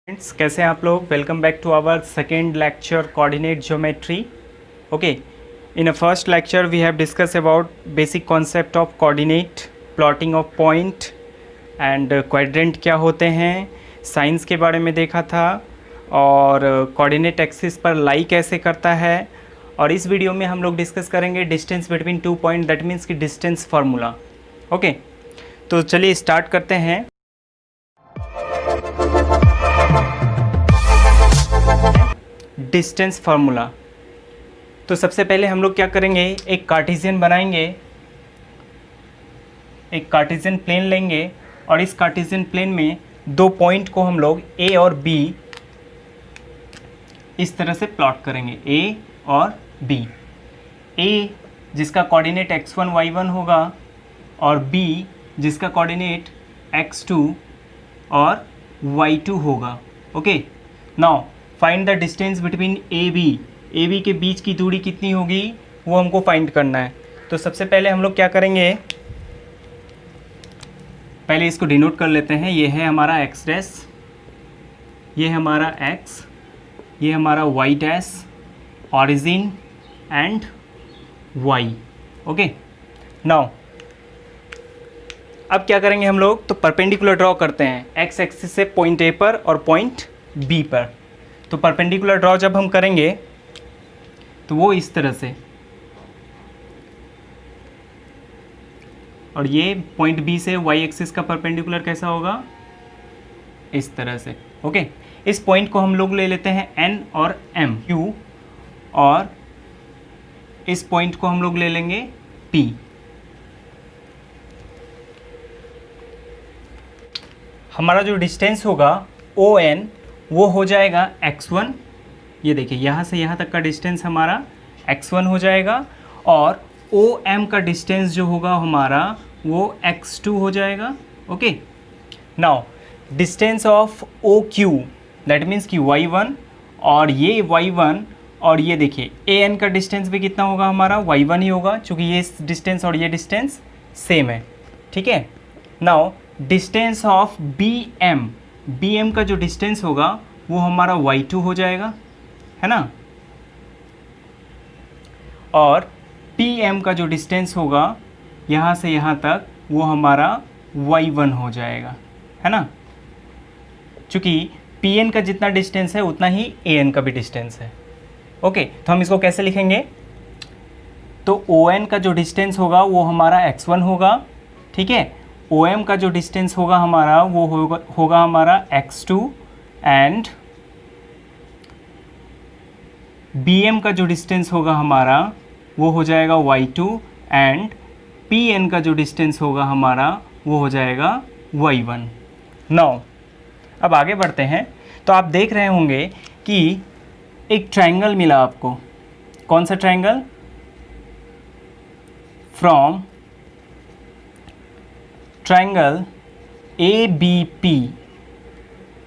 Friends, कैसे हैं आप लोग। Welcome back to our second lecture coordinate geometry. Okay, in a first lecture we have discuss about basic concept of coordinate, plotting of point and quadrant क्या होते हैं, science के बारे में देखा था, और कोऑर्डिनेट एक्सिस पर लाई कैसे करता है। और इस वीडियो में हम लोग डिस्कस करेंगे distance between two point, that means की डिस्टेंस फार्मूला। ओके, तो चलिए स्टार्ट करते हैं। Distance formula. तो सबसे पहले हम लोग क्या करेंगे, एक कार्टेशियन बनाएंगे, एक कार्टेशियन प्लेन लेंगे और इस कार्टेशियन प्लेन में दो पॉइंट को हम लोग ए और बी इस तरह से प्लॉट करेंगे, ए और बी। ए जिसका कोऑर्डिनेट x1 y1 होगा और बी जिसका कोऑर्डिनेट x2 और y2 होगा। Okay, now find the distance between A B के बीच की दूरी कितनी होगी वो हमको फाइंड करना है। तो सबसे पहले हम लोग क्या करेंगे, पहले इसको डिनोट कर लेते हैं। ये है हमारा x डैश, ये हमारा x, ये हमारा y dash, origin and y। Okay, now अब क्या करेंगे हम लोग, तो परपेंडिकुलर ड्रॉ करते हैं x एक्सिस से पॉइंट ए पर और पॉइंट बी पर। तो परपेंडिकुलर ड्रॉ जब हम करेंगे तो वो इस तरह से, और ये पॉइंट बी से y एक्सिस का परपेंडिकुलर कैसा होगा, इस तरह से। ओके, इस पॉइंट को हम लोग ले लेते हैं n और m, q, और इस पॉइंट को हम लोग ले लेंगे p। हमारा जो डिस्टेंस होगा ON वो हो जाएगा x1। ये देखिए यहाँ से यहाँ तक का डिस्टेंस हमारा x1 हो जाएगा, और OM का डिस्टेंस जो होगा हमारा वो x2 हो जाएगा। Okay, now distance of OQ that means कि y1, और ये y1, और ये देखिए AN का डिस्टेंस भी कितना होगा हमारा, y1 ही होगा, क्योंकि ये डिस्टेंस और ये डिस्टेंस सेम है। ठीक है, नाउ डिस्टेंस ऑफ BM का जो डिस्टेंस होगा वो हमारा y2 हो जाएगा, है ना, और PM का जो डिस्टेंस होगा यहाँ से यहाँ तक वो हमारा y1 हो जाएगा, है ना, क्योंकि PN का जितना डिस्टेंस है उतना ही AN का भी डिस्टेंस है। ओके, तो हम इसको कैसे लिखेंगे, तो ON का जो डिस्टेंस होगा वो हमारा x1 होगा। ठीक है, OM का जो डिस्टेंस होगा हमारा वो होगा हमारा x2, एंड BM का जो डिस्टेंस होगा हमारा वो हो जाएगा y2, एंड PN का जो डिस्टेंस होगा हमारा वो हो जाएगा y1। नाउ अब आगे बढ़ते हैं। तो आप देख रहे होंगे कि एक ट्रायंगल मिला आपको। कौन सा ट्रायंगल, फ्रॉम ट्रायंगल ABP।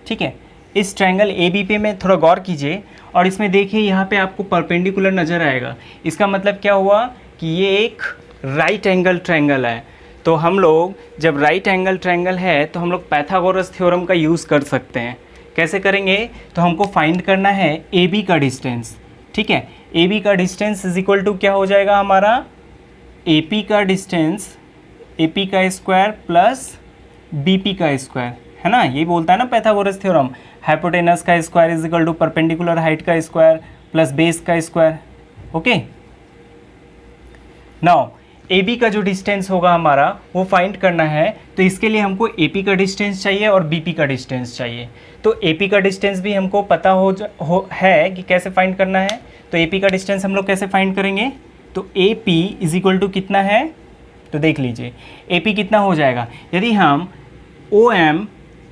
ठीक है, इस ट्रायंगल ABP में थोड़ा गौर कीजिए, और इसमें देखिए यहाँ पे आपको परपेंडिकुलर नज़र आएगा। इसका मतलब क्या हुआ कि ये एक राइट एंगल ट्रायंगल है। तो हम लोग जब राइट एंगल ट्रायंगल है तो हम लोग पाइथागोरस थ्योरम का यूज़ कर सकते हैं। कैसे करेंगे, तो हमको फाइंड करना है AB का डिस्टेंस। ठीक है, AB का डिस्टेंस इज इक्वल टू क्या हो जाएगा हमारा, AP का डिस्टेंस, AP का स्क्वायर प्लस BP का स्क्वायर, है ना, ये बोलता है ना पाइथागोरस थ्योरम, हाइपोटेनस का square is equal to perpendicular height का स्क्वायर प्लस बेस का स्क्वायर। ओके, नाउ AB का जो डिस्टेंस होगा हमारा वो फाइंड करना है। तो इसके लिए हमको AP का डिस्टेंस चाहिए और BP का डिस्टेंस चाहिए। तो AP का डिस्टेंस भी हमको पता है कि कैसे फाइंड करना है। तो AP का डिस्टेंस हम लोग कैसे फाइंड करेंगे, तो AP इज इक्वल टू कितना है, तो देख लीजिए AP कितना हो जाएगा, यदि हम OM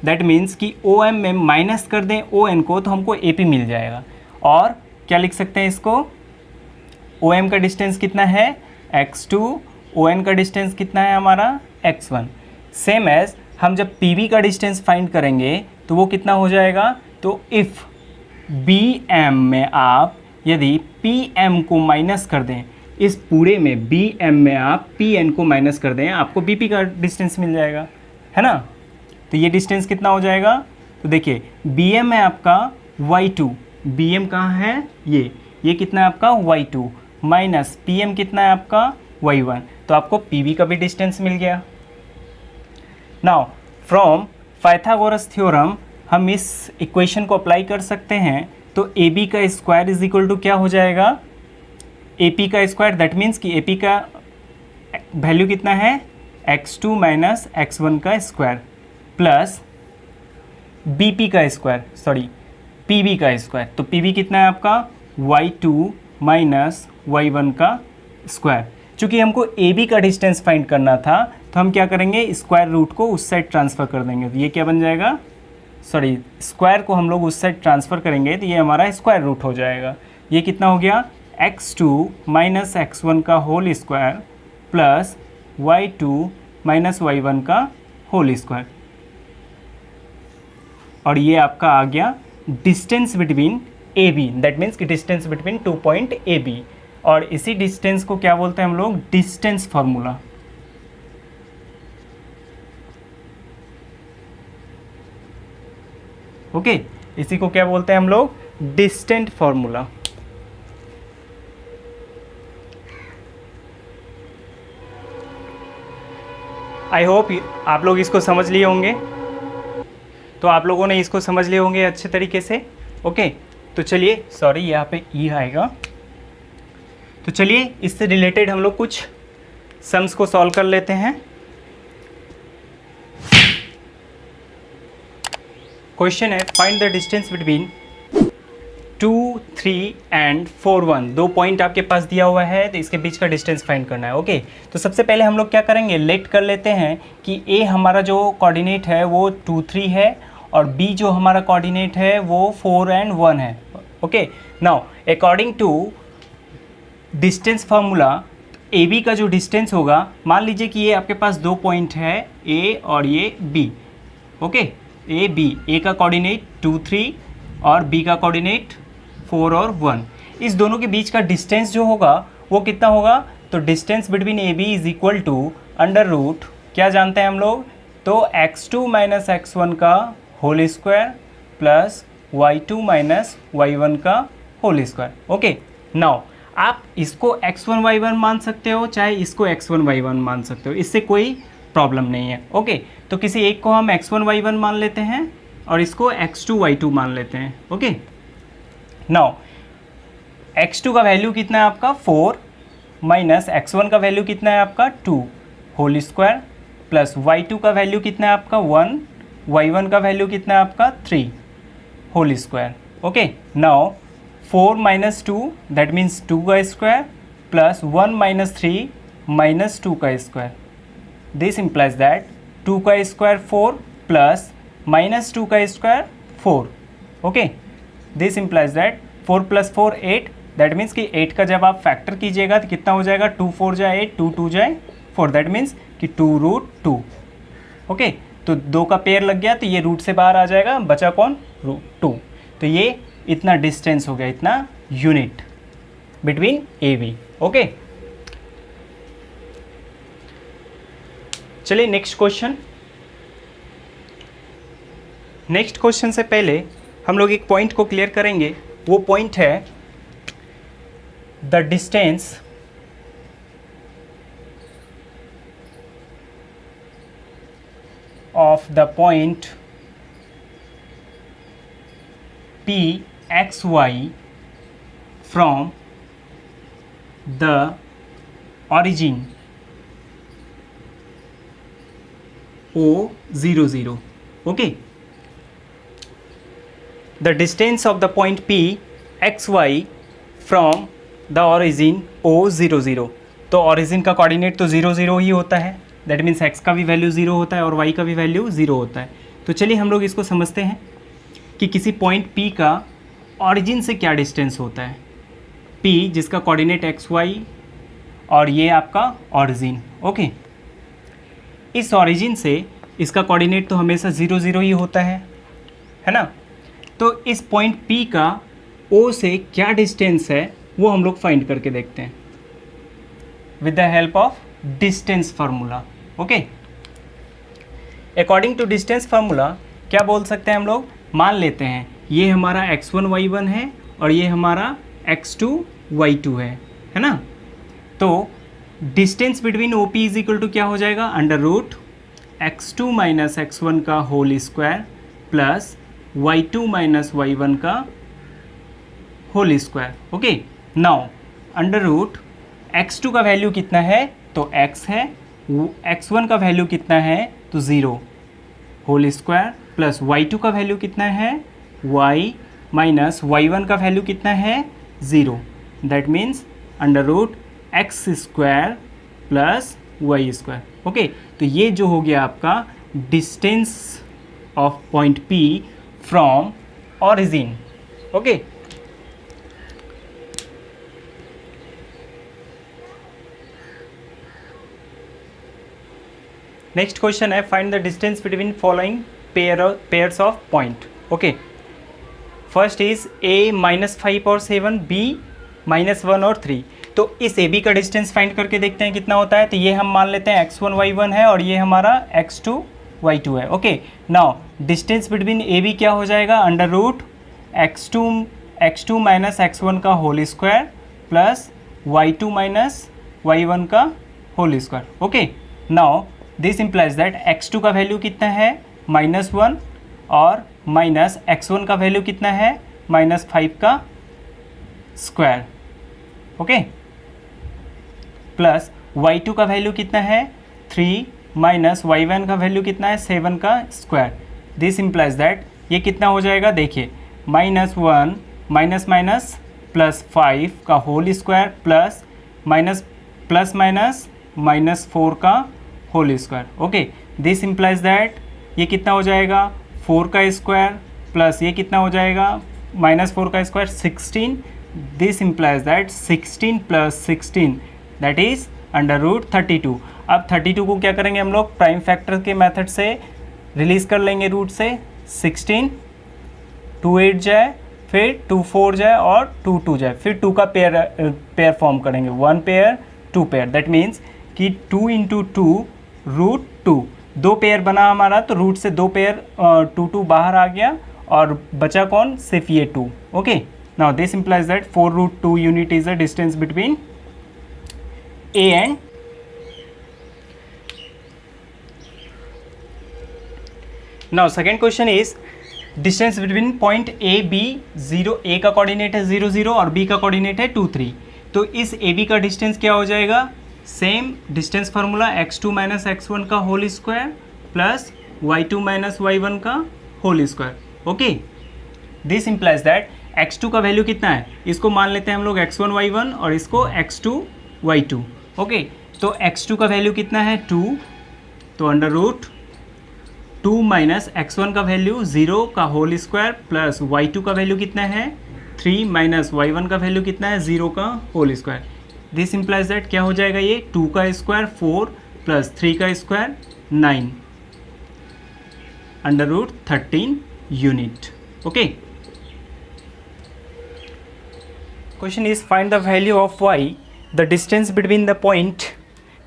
दैट मीन्स कि OM में माइनस कर दें ON को तो हमको AP मिल जाएगा। और क्या लिख सकते हैं इसको, OM का डिस्टेंस कितना है x2, ON का डिस्टेंस कितना है हमारा x1। सेम एज हम जब PB का डिस्टेंस फाइंड करेंगे तो वो कितना हो जाएगा, तो इफ़ BM में आप यदि PM को माइनस कर दें, इस पूरे में BM में आप PN को माइनस कर दें, आपको BP का डिस्टेंस मिल जाएगा, है ना। तो ये डिस्टेंस कितना हो जाएगा, तो देखिए BM है आपका y2, BM कहाँ है, ये कितना है आपका y2 माइनस PM कितना है आपका y1, तो आपको PB का भी डिस्टेंस मिल गया। नाउ फ्रॉम पाइथागोरस थ्योरम हम इस इक्वेशन को अप्लाई कर सकते हैं, तो AB का स्क्वायर इज इक्वल टू क्या हो जाएगा, AP का स्क्वायर, दैट मीन्स कि AP का वैल्यू कितना है x2 माइनस x1 का स्क्वायर प्लस BP का स्क्वायर, सॉरी PB का स्क्वायर, तो PB कितना है आपका y2 माइनस y1 का स्क्वायर। चूँकि हमको AB का डिस्टेंस फाइंड करना था तो हम क्या करेंगे, स्क्वायर रूट को उस साइड ट्रांसफ़र कर देंगे, तो ये क्या बन जाएगा, सॉरी स्क्वायर को हम लोग उस साइड ट्रांसफ़र करेंगे तो ये हमारा स्क्वायर रूट हो जाएगा। ये कितना हो गया, x2 माइनस x1 का whole square plus y2 minus y1 का होल स्क्वायर, और ये आपका आ गया distance between AB, that means कि डिस्टेंस बिटवीन 2 पॉइंट AB, और इसी डिस्टेंस को क्या बोलते हैं हम लोग, डिस्टेंस फार्मूला। ओके, इसी को क्या बोलते हैं हम लोग, डिस्टेंट फार्मूला। आई होप आप लोग इसको समझ लिए होंगे, तो आप लोगों ने इसको समझ लिए होंगे अच्छे तरीके से। ओके, तो चलिए, सॉरी यहाँ पे ई आएगा, तो चलिए इससे रिलेटेड हम लोग कुछ सम्स को सॉल्व कर लेते हैं। क्वेश्चन है find the distance between 2, 3 and 4, 1, 2 point आपके पास दिया हुआ है, तो इसके बीच का डिस्टेंस फाइंड करना है। ओके, तो सबसे पहले हम लोग क्या करेंगे, लेट कर लेते हैं कि ए हमारा जो कोऑर्डिनेट है वो 2, 3 है, और बी जो हमारा कोऑर्डिनेट है वो 4 एंड 1 है। Okay, now according to distance formula A B का जो डिस्टेंस होगा, मान लीजिए कि ये आपके पास 2 पॉइंट है ए और ये बी। ओके, ए बी, ए का कोऑर्डिनेट 2, 3 और बी का कोऑर्डिनेट 4 और 1, इस दोनों के बीच का डिस्टेंस जो होगा वो कितना होगा, तो distance between A B is equal to under root, क्या जानते हैं हम लोग, तो x2 माइनस x1 का whole square plus y2 minus y1 का होल स्क्वायर। ओके, नाउ आप इसको x1 y1 मान सकते हो, चाहे इसको x1 y1 मान सकते हो, इससे कोई प्रॉब्लम नहीं है। ओके, तो किसी एक को हम x1 y1 मान लेते हैं और इसको x2 y2 मान लेते हैं। ओके, नाउ x2 का वैल्यू कितना है आपका 4 माइनस x1 का वैल्यू कितना है आपका 2 होल स्क्वायर प्लस y2 का वैल्यू कितना है आपका 1, y1 का वैल्यू कितना है आपका 3 whole square. Okay, now 4 minus 2 that means 2 का स्क्वायर प्लस 1 माइनस 3 माइनस 2 का स्क्वायर, दिस इम्प्लाइज दैट 2 का स्क्वायर 4 प्लस माइनस 2 का square 4। Okay, this implies that 4 plus 4 8, that means कि 8 का जब आप फैक्टर कीजिएगा तो कितना हो जाएगा, 2 4 जाए 8, 2 2 जाए 4, दैट मीन्स कि 2√2। ओके, तो 2 का पेयर लग गया तो ये रूट से बाहर आ जाएगा, बचा कौन, √2। तो ये इतना डिस्टेंस हो गया, इतना unit between A B. Okay, चलिए नेक्स्ट क्वेश्चन। नेक्स्ट क्वेश्चन से पहले हम लोग एक पॉइंट को क्लियर करेंगे, वो पॉइंट है the distance of the point P X Y from the origin O00. Okay, the distance of the point P xy from the origin O00, तो origin का कोऑर्डिनेट तो 0 0 ही होता है, दैट मीन्स x का भी वैल्यू 0 होता है और y का भी वैल्यू 0 होता है। तो चलिए हम लोग इसको समझते हैं कि किसी पॉइंट P का ऑरिजिन से क्या डिस्टेंस होता है। P जिसका कोऑर्डिनेट xy और ये आपका ऑरिजिन। ओके, इस ऑरिजिन से इसका कोऑर्डिनेट तो हमेशा 0 0 ही होता है ना। तो इस पॉइंट P का O से क्या डिस्टेंस है वो हम लोग फाइंड करके देखते हैं with the help of distance formula. Okay, according to distance formula क्या बोल सकते हैं हम लोग मान लेते हैं ये हमारा x1 y1 है और ये हमारा x2 y2 है ना। तो distance between OP is equal to क्या हो जाएगा, under root x2 minus x1 का whole square plus y2 minus y1 का whole square. Okay, now under root x2 का वैल्यू कितना है, तो x है, x1 का वैल्यू कितना है, तो 0 होल स्क्वायर प्लस y2 का वैल्यू कितना है, y माइनस y1 का वैल्यू कितना है, 0। That means under root x square plus y square. Okay, तो ये जो हो गया आपका distance of point P from origin. Okay, next question है find the distance between following pairs of point. Okay, first is a -5 और 7, b -1 और 3। तो इस AB का डिस्टेंस फाइंड करके देखते हैं कितना होता है। तो ये हम मान लेते हैं x1 y1 है और ये हमारा x2 y2 है। Okay, now distance between AB क्या हो जाएगा, under root x2 minus x1 का whole square plus y2 minus y1 का whole square. Okay, now this implies that x2 का वैल्यू कितना है, -1 और माइनस x1 का वैल्यू कितना है, -5 का स्क्वायर। ओके, प्लस y2 का वैल्यू कितना है, 3 माइनस y1 का वैल्यू कितना है, 7 का स्क्वायर। दिस इम्प्लाइज दैट ये कितना हो जाएगा, देखिए -1 माइनस माइनस +5 का होल स्क्वायर प्लस माइनस 4 का whole square. Okay, this implies that ये कितना हो जाएगा, 4 का स्क्वायर प्लस ये कितना हो जाएगा, -4 का square 16। This implies that 16 plus 16 that is under root 32। अब 32 को क्या करेंगे हम लोग, प्राइम फैक्टर के मेथड से रिलीज कर लेंगे रूट से। 16 2 8 जाए, फिर 2 4 जाए और 2 2 जाए, फिर 2 का पेयर फॉर्म करेंगे, 1 पेयर 2 पेयर। दैट मीन्स कि 2 इंटू 2 रूट 2, 2 पेयर बना हमारा, तो रूट से 2 पेयर 2 बाहर आ गया और बचा कौन, सिर्फ ये 2। Okay, now this implies that 4 root 2 unit is the distance between A and now second question is distance between point A B 0, A का कोऑर्डिनेट है 0 0 और B का कोऑर्डिनेट है 2 3। तो इस AB का डिस्टेंस क्या हो जाएगा, same distance formula x2 minus x1 का whole square plus y2 minus y1 का whole square. Okay, this implies that x2 का वैल्यू कितना है, इसको मान लेते हैं हम लोग x1 y1 और इसको x2 y2। ओके, तो x2 का वैल्यू कितना है, 2, तो अंडर रूट 2 माइनस x1 का वैल्यू 0 का होल स्क्वायर प्लस y2 का वैल्यू कितना है, 3 माइनस y1 का वैल्यू कितना है, 0 का whole square. This implies that क्या हो जाएगा, ये 2 का स्क्वायर 4 प्लस 3 का square 9 under root 13 unit. Okay, question is find the value of y, the distance between the point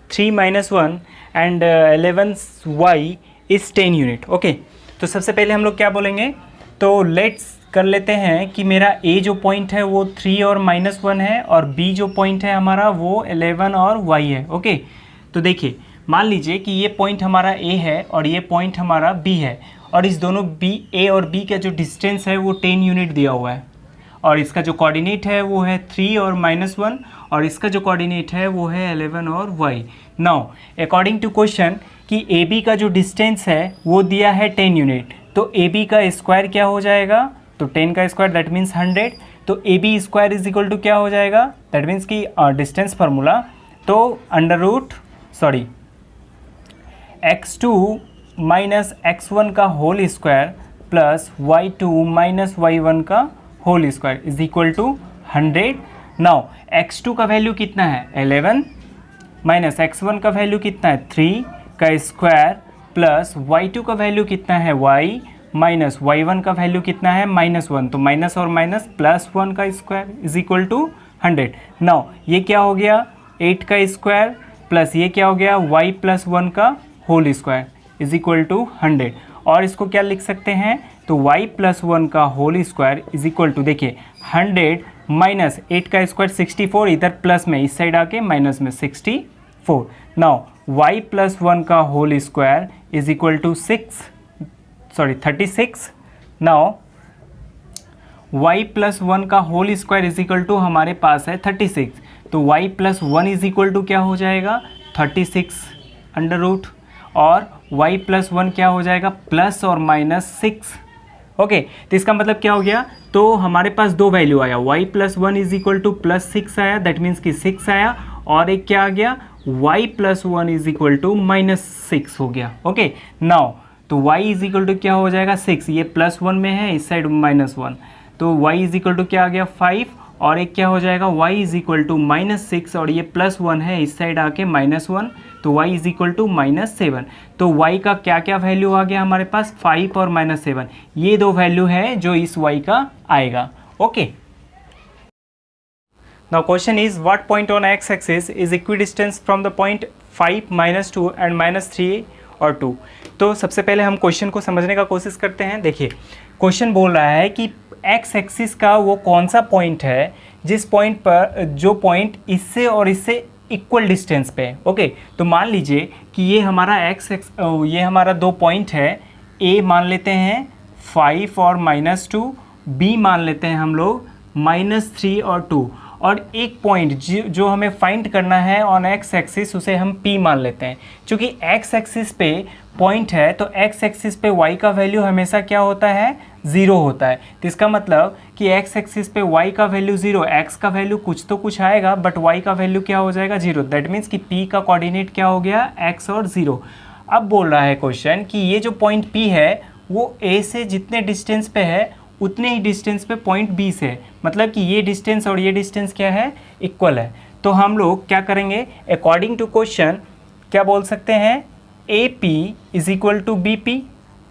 3 - 1 and 11y is 10 unit. Okay, तो सबसे पहले हम लोग क्या बोलेंगे, तो लेट्स कर लेते हैं कि मेरा A जो पॉइंट है वो 3 और -1 है और B जो पॉइंट है हमारा वो 11 और y है। ओके, तो देखिए मान लीजिए कि ये पॉइंट हमारा A है और ये पॉइंट हमारा B है और इस दोनों A और B का जो डिस्टेंस है वो 10 यूनिट दिया हुआ है और इसका जो कोऑर्डिनेट है वो है 3 और -1 और इसका जो कोऑर्डिनेट है वो है 11 और y। Now according to question कि AB का जो डिस्टेंस है वो दिया है 10 यूनिट, तो AB का स्क्वायर क्या हो जाएगा, तो 10 का स्क्वायर दैट मीन्स 100, तो AB square is equal to क्या हो जाएगा, दैट मीन्स कि डिस्टेंस फार्मूला, तो under root x2 minus x1 का whole square plus y2 minus y1 का whole square is equal to 100। Now x2 का वैल्यू कितना है, 11 माइनस x1 का वैल्यू कितना है, 3 का स्क्वायर प्लस y2 का वैल्यू कितना है, y माइनस y1 का वैल्यू कितना है, -1, तो माइनस और माइनस +1 का square is equal to 100। Now ये क्या हो गया, 8 का स्क्वायर प्लस ये क्या हो गया, y + 1 का whole square is equal to 100। और इसको क्या लिख सकते हैं, तो y प्लस 1 का whole square is equal to, देखिए 100 माइनस 8 का स्क्वायर 64, इधर प्लस में इस साइड आके माइनस में 64। नाउ y प्लस 1 का whole square is equal to 36। Now y plus 1 का whole square is equal to हमारे पास है 36, तो y plus 1 is equal to क्या हो जाएगा 36 अंडर रूट, और y प्लस 1 क्या हो जाएगा प्लस और माइनस 6। ओके, तो इसका मतलब क्या हो गया, तो हमारे पास दो वैल्यू आया, y plus 1 is equal two plus 6 आया, दैट मीन्स कि 6 आया, और एक क्या आ गया y plus 1 is equal to minus 6 हो गया। ओके, नाउ तो y इज इक्वल टू क्या हो जाएगा 6, ये प्लस 1 में है, इस साइड माइनस 1, तो y इज इक्वल टू क्या आ गया 5, और एक क्या हो जाएगा y is equal to minus 6, और ये प्लस 1 है, इस साइड आके माइनस 1, तो y is equal to minus 7। तो y का क्या क्या वैल्यू आ गया हमारे पास 5 और माइनस 7, ये दो वैल्यू है जो इस y का आएगा। Okay, now question is what point on x axis is equidistance from the point 5, -2 and -3 और 2। तो सबसे पहले हम क्वेश्चन को समझने का कोशिश करते हैं। देखिए क्वेश्चन बोल रहा है कि एक्स एक्सिस का वो कौन सा पॉइंट है जिस पॉइंट पर, जो पॉइंट इससे और इससे इक्वल डिस्टेंस पे है। ओके, तो मान लीजिए कि ये हमारा ये हमारा दो पॉइंट है, ए मान लेते हैं 5 और -2, बी मान लेते हैं हम लोग -3 और 2, और एक पॉइंट जो हमें फाइंड करना है ऑन एक्स एक्सिस उसे हम पी मान लेते हैं। क्योंकि एक्स एक्सिस पे पॉइंट है तो एक्स एक्सिस पे वाई का वैल्यू हमेशा क्या होता है 0 होता है। तो इसका मतलब कि एक्स एक्सिस पे वाई का वैल्यू 0, एक्स का वैल्यू कुछ तो कुछ आएगा बट वाई का वैल्यू क्या हो जाएगा 0। दैट मीन्स कि पी का कोऑर्डिनेट क्या हो गया एक्स और 0। अब बोल रहा है क्वेश्चन कि ये जो पॉइंट पी है वो ए से जितने डिस्टेंस पे है उतने ही डिस्टेंस पे पॉइंट बी से है, मतलब कि ये डिस्टेंस और ये डिस्टेंस क्या है इक्वल है। तो हम लोग क्या करेंगे अकॉर्डिंग टू क्वेश्चन क्या बोल सकते हैं A P is equal to B P.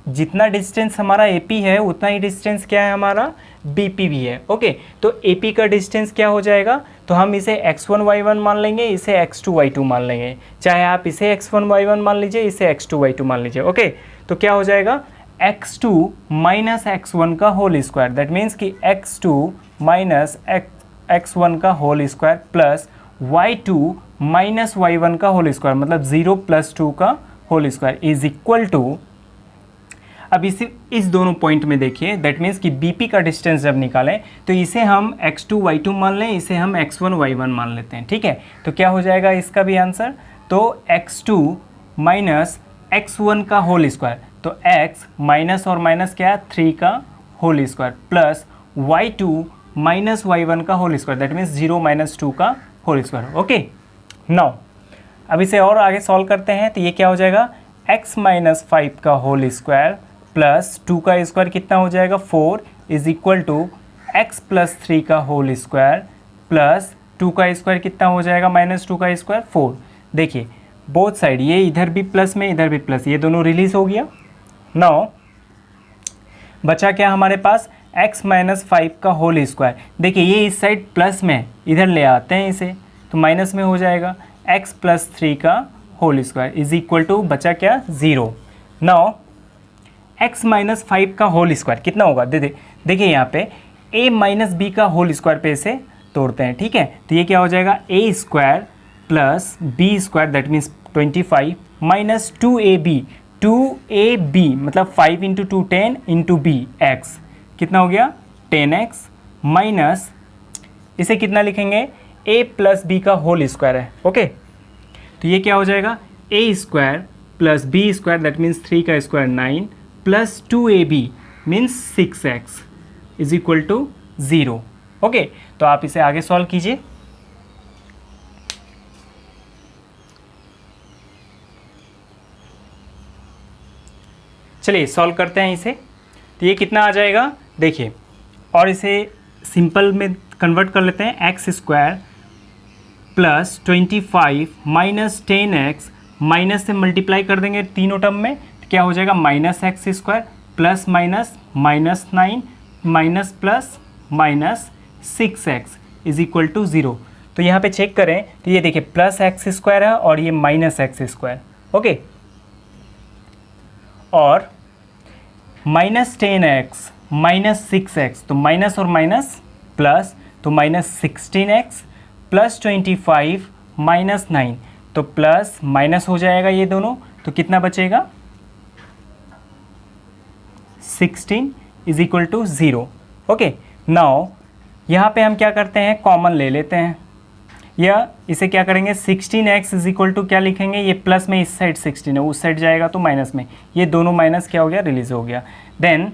जितना डिस्टेंस हमारा ए पी है उतना ही डिस्टेंस क्या है हमारा बी पी भी है। ओके, तो ए पी का डिस्टेंस क्या हो जाएगा, तो हम इसे x1 y1 मान लेंगे, इसे x2 y2 मान लेंगे, चाहे आप इसे x1 y1 मान लीजिए, इसे x2 y2 मान लीजिए। ओके, तो क्या हो जाएगा x2 माइनस x1 का होल स्क्वायर, दैट मीन्स कि x2 माइनस x1 का whole square plus y2 minus y1 का होल स्क्वायर, मतलब 0 प्लस 2 का whole square is equal to, अब इस दोनों पॉइंट में देखिए दैट मीन्स कि BP का डिस्टेंस जब निकालें तो इसे हम x2 y2 मान लें, इसे हम x1 y1 मान लेते हैं। ठीक है, तो क्या हो जाएगा इसका भी आंसर, तो x2 माइनस x1 का होल स्क्वायर, तो x माइनस और माइनस क्या है 3 का whole square plus y2 minus y1 का whole square, that means 0 minus 2 का होल स्क्वायर। ओके, नाउ अब इसे और आगे सॉल्व करते हैं तो ये क्या हो जाएगा x माइनस 5 का होल स्क्वायर प्लस 2 का स्क्वायर कितना हो जाएगा 4 is equal to x plus 3 का होल स्क्वायर प्लस 2 का स्क्वायर कितना हो जाएगा माइनस 2 का स्क्वायर 4। देखिए बोथ साइड ये इधर भी प्लस में इधर भी प्लस, ये दोनों रिलीज हो गया। नाउ बचा क्या हमारे पास x माइनस 5 का होल स्क्वायर, देखिए ये इस साइड प्लस में इधर ले आते हैं इसे तो माइनस में हो जाएगा x प्लस 3 का whole square is equal to बचा क्या 0। नाउ x माइनस 5 का होल स्क्वायर कितना होगा देखिए यहाँ पे a माइनस बी का होल स्क्वायर पे इसे तोड़ते हैं। ठीक है, तो ये क्या हो जाएगा a square plus B square that means 25 minus 2ab मतलब 5 इंटू 2 10 इंटू बी एक्स कितना हो गया 10x माइनस इसे कितना लिखेंगे a प्लस बी का होल स्क्वायर है। ओके, तो ये क्या हो जाएगा a square plus B square that means 3 का square 9 plus 2ab means 6x is equal to 0। Okay, तो आप इसे आगे सॉल्व कीजिए। चलिए सॉल्व करते हैं इसे, तो ये कितना आ जाएगा देखिए, और इसे सिंपल में कन्वर्ट कर लेते हैं x square plus 25 minus 10x minus से मल्टीप्लाई कर देंगे तीनों टर्म में तो क्या हो जाएगा minus X square plus minus minus 9 minus plus minus 6x is equal to 0। तो यहाँ पे चेक करें तो ये देखिए प्लस एक्स स्क्वायर है और ये माइनस एक्स स्क्वायर। ओके, और -10x -6x, तो माइनस और माइनस प्लस, तो -16x प्लस 25 -9, तो प्लस माइनस हो जाएगा ये दोनों, तो कितना बचेगा 16 is equal to 0। Okay, now यहाँ पे हम क्या करते हैं, कॉमन ले लेते हैं, या इसे क्या करेंगे 16x इज इक्वल टू क्या लिखेंगे, ये प्लस में इस साइड 16 है, उस साइड जाएगा तो माइनस में, ये दोनों माइनस क्या हो गया, रिलीज हो गया। देन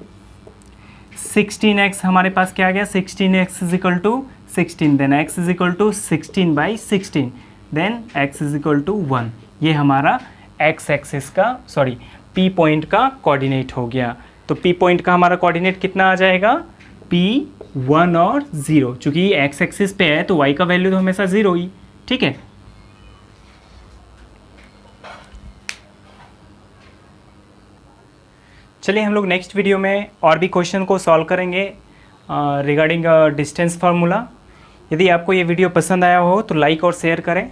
16x हमारे पास क्या आ गया, 16x is equal to 16, then x is equal to 16/16, then x is equal to 1। ये हमारा x एक्सिस का सॉरी p पॉइंट का कोऑर्डिनेट हो गया। तो p पॉइंट का हमारा कोऑर्डिनेट कितना आ जाएगा, p 1 और 0, चूंकि x एक्सिस पे है तो y का वैल्यू तो हमेशा 0 ही, ठीक है। चलिए हम लोग नेक्स्ट वीडियो में और भी क्वेश्चन को सॉल्व करेंगे रिगार्डिंग डिस्टेंस फार्मूला। यदि आपको ये वीडियो पसंद आया हो तो लाइक और शेयर करें।